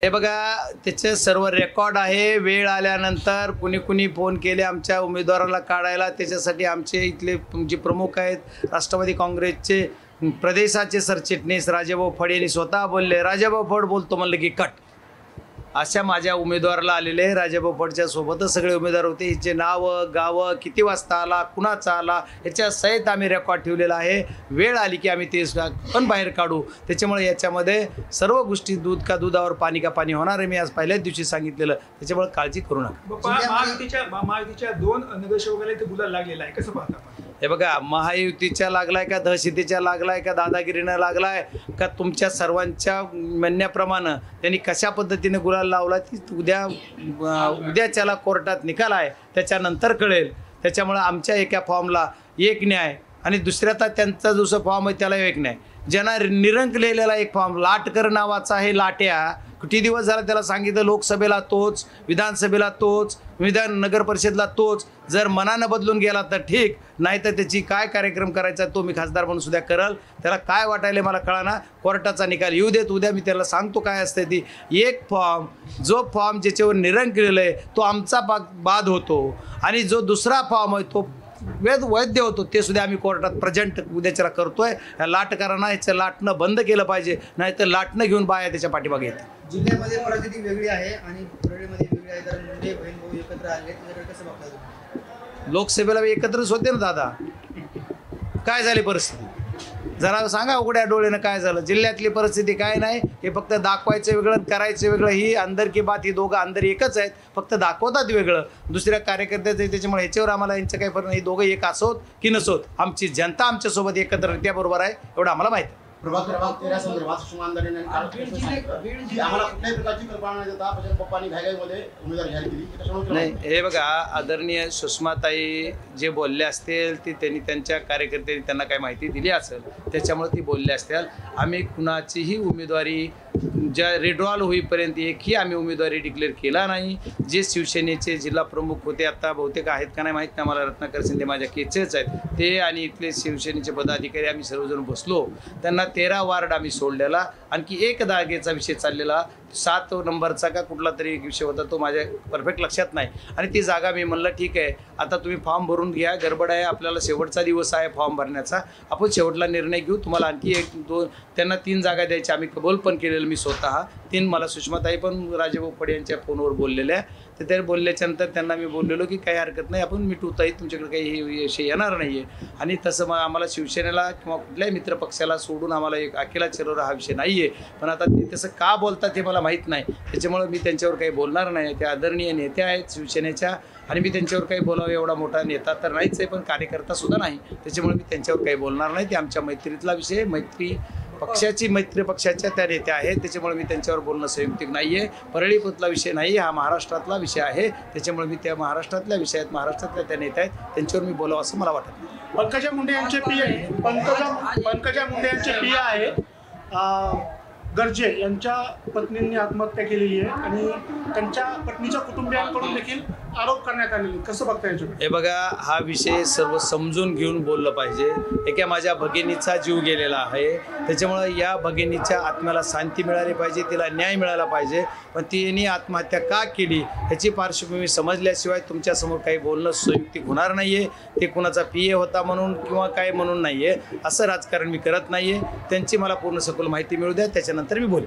हे बघा, त्याचे सर्व रेकॉर्ड आहे। वेळ आल्यानंतर कुणी कुणी फोन केले आमच्या उमेदवाराला काढायला, त्याच्यासाठी आमचे इथले जे प्रमुख आहेत राष्ट्रवादी काँग्रेसचे प्रदेशाचे सरचिटणीस राजाभाऊ फड यांनी स्वतः बोलले, राजाभाऊ फड बोलतो म्हणलं की कट। अशा माझ्या उमेदवाराला आलेले राजाभाऊ फडच्या सोबतच सगळे उमेदवार होते। हिचे नावं गावं किती वाजता आला कुणाचा आला याच्या सहित आम्ही रेकॉर्ड ठेवलेला आहे। वेळ आली की आम्ही ते पण बाहेर काढू। त्याच्यामुळे याच्यामध्ये सर्व गोष्टी दूध का दुधावर पाणी का पाणी होणार आहे, मी आज पहिल्याच दिवशी सांगितलेलं। त्याच्यामुळे काळजी करू नका। महायुतीच्या 2 नगरसेवकाला इथे गुलाल लागलेला आहे, कसं पाहता? हे बघा, महायुतीच्या लागलाय का दहशतीच्या लागलाय का दादागिरीनं लागलाय का तुमच्या सर्वांच्या म्हणण्याप्रमाणे त्यांनी कशा पद्धतीने गुलाल लावला ती उद्याच्याला कोर्टात निकाल आहे त्याच्यानंतर कळेल। त्याच्यामुळे आमच्या एका फॉर्मला एक न्याय आणि दुसऱ्याचा त्यांचा जो फॉर्म आहे त्याला एक न्याय। ज्यांना निरंकलेला एक फॉर्म लाटकर नावाचा आहे, लाट्या किती दिवस झाला त्याला सांगितलं लोकसभेला तोच, विधानसभेला तोच, नगर परिषदला तोच। जर मनानं बदलून गेला तर ठीक, नाही तर त्याची काय कार्यक्रम करायचा तो मी खासदार म्हणून सुद्धा करल। त्याला काय वाटायला मला कळाना, कोर्टाचा निकाल येऊ देत, उद्या मी त्याला सांगतो काय असते ती। एक फॉर्म जो फॉर्म ज्याच्यावर निरंकलेलं आहे तो आमचा बाद होतो आणि जो दुसरा फॉर्म आहे तो वैध होतो, ते सुद्धा आम्ही कोर्टात प्रेझेंट उद्याच्याला करतोय। ह्या लाटकारांना याचं लाटणं बंद केलं पाहिजे, नाही तर लाटणं घेऊन बाया त्याच्या पाठीमागे येतात। जिल्ह्यामध्ये परिस्थिती वेगळी आहे आणि परळीमध्ये वेगळी आहे, तर मुंडे बहीण भाऊ एकत्र आले, त्याच्याकडे कसं बघता तुम्ही? लोकसभेला एकत्रच होते ना दादा, काय झाली परिस्थिती जरा सांगा उघड्या डोळ्यानं काय झालं। जिल्ह्यातली परिस्थिती काय नाही, हे फक्त दाखवायचं वेगळं करायचं वेगळं, ही अंदर की बात, ही दोघं अंदर एकच आहेत, फक्त दाखवतात वेगळं दुसऱ्या कार्यकर्त्याचं। त्याच्यामुळे ह्याच्यावर आम्हाला यांचं काही फरक नाही, दोघं एक असोत की नसोत, आमची जनता आमच्यासोबत एकत्र त्याबरोबर आहे एवढं आम्हाला माहिती आहे। प्रभाग क्रमांक 13 संदर्भात सुषमांदरेने आम्हाला कुठल्याही प्रकारची कल्पना न देता प्रचंड पप्पांनी घाईघाईमध्ये उमेदवार जाहीर केली। नाही, हे बघा, आदरणीय सुषमाताई जे बोलले असतील ते त्यांनी त्यांच्या कार्यकर्त्यांनी त्यांना काही माहिती दिली असेल त्याच्यामुळे ती बोलले असतील। आम्ही कुणाचीही उमेदवारी ज्या रिड्रॉल होईपर्यंत एकही आम्ही उमेदवारी डिक्लेअर केला नाही। जे शिवसेनेचे जिल्हा प्रमुख होते, आता बहुतेक आहेत का नाही माहीत नाही मला, रत्नाकर शिंदे माझ्या केचेच आहेत ते, आणि इथले शिवसेनेचे पदाधिकारी आम्ही सर्वजण बसलो, त्यांना 13 वार्ड आम्ही सोडलेला। आणखी एक जागेचा विषय चाललेला, 7 नंबरचा का कुठला तरी एक विषय होता, तो माझ्या परफेक्ट लक्षात नाही। आणि ती जागा मी म्हणलं ठीक आहे, आता तुम्ही फॉर्म भरून घ्या, गडबड आहे, आपल्याला शेवटचा दिवस आहे फॉर्म भरण्याचा, आपण शेवटला निर्णय घेऊ, तुम्हाला आणखी 1-2 त्यांना 3 जागा द्यायच्या आम्ही कबूल पण केलेलं मी स्वतः 3। मला सुषमाताई पण राजाभाऊ फड यांच्या फोनवर बोललेल्या, तर ते बोलल्याच्यानंतर त्यांना मी बोललेलो की काही हरकत नाही, आपण मिटवताही, तुमच्याकडे काही विषय येणार नाही आहे। आणि तसं मग आम्हाला शिवसेनेला किंवा कुठल्याही मित्रपक्षाला सोडून आम्हाला एक अकेला चिरवरा हा विषय नाही आहे। पण आता ते तसं का बोलतात हे मला माहीत नाही, त्याच्यामुळे मी त्यांच्यावर काही बोलणार नाही। ते आदरणीय नेते आहेत शिवसेनेच्या आणि मी त्यांच्यावर काही बोलावं एवढा मोठा नेता तर नाहीच आहे, पण कार्यकर्तासुद्धा नाही, त्याच्यामुळे मी त्यांच्यावर काही बोलणार नाही। ते आमच्या मैत्रीतला विषय, मैत्री पक्षाच्या त्या नेत्या आहेत, त्याच्यामुळे मी त्यांच्यावर बोलणं संयुक्तिक नाही आहे। परळीपुतला विषय नाही, हा महाराष्ट्रातला विषय आहे, त्याच्यामुळे मी त्या महाराष्ट्रातल्या विषयात महाराष्ट्रातल्या त्या नेत्या आहेत त्यांच्यावर मी बोलावं असं मला वाटत नाही। पंकजा मुंडे यांचे पी आहे गर्जे यांच्या पत्नींनी आत्महत्या केलेली आहे आणि त्यांच्या पत्नीच्या कुटुंबियांकडून देखील आरोप करण्यात आलेले, कसं बघता याच्याकडे? हे बघा, हा विषय सर्व समजून घेऊन बोललं पाहिजे। एका माझ्या भगिनीचा जीव गेलेला आहे, त्याच्यामुळे या भगिनीच्या आत्म्याला शांती मिळाली पाहिजे, तिला न्याय मिळाला पाहिजे। पण तिने आत्महत्या का केली ह्याची पार्श्वभूमी समजल्याशिवाय तुमच्यासमोर काही बोलणं संयुक्तिक होणार नाही आहे। ते कुणाचा PA होता म्हणून किंवा काय म्हणून नाही आहे, असं राजकारण मी करत नाही आहे। त्यांची मला पूर्ण सखोल माहिती मिळू द्या, त्याच्यानंतर मी बोलेन।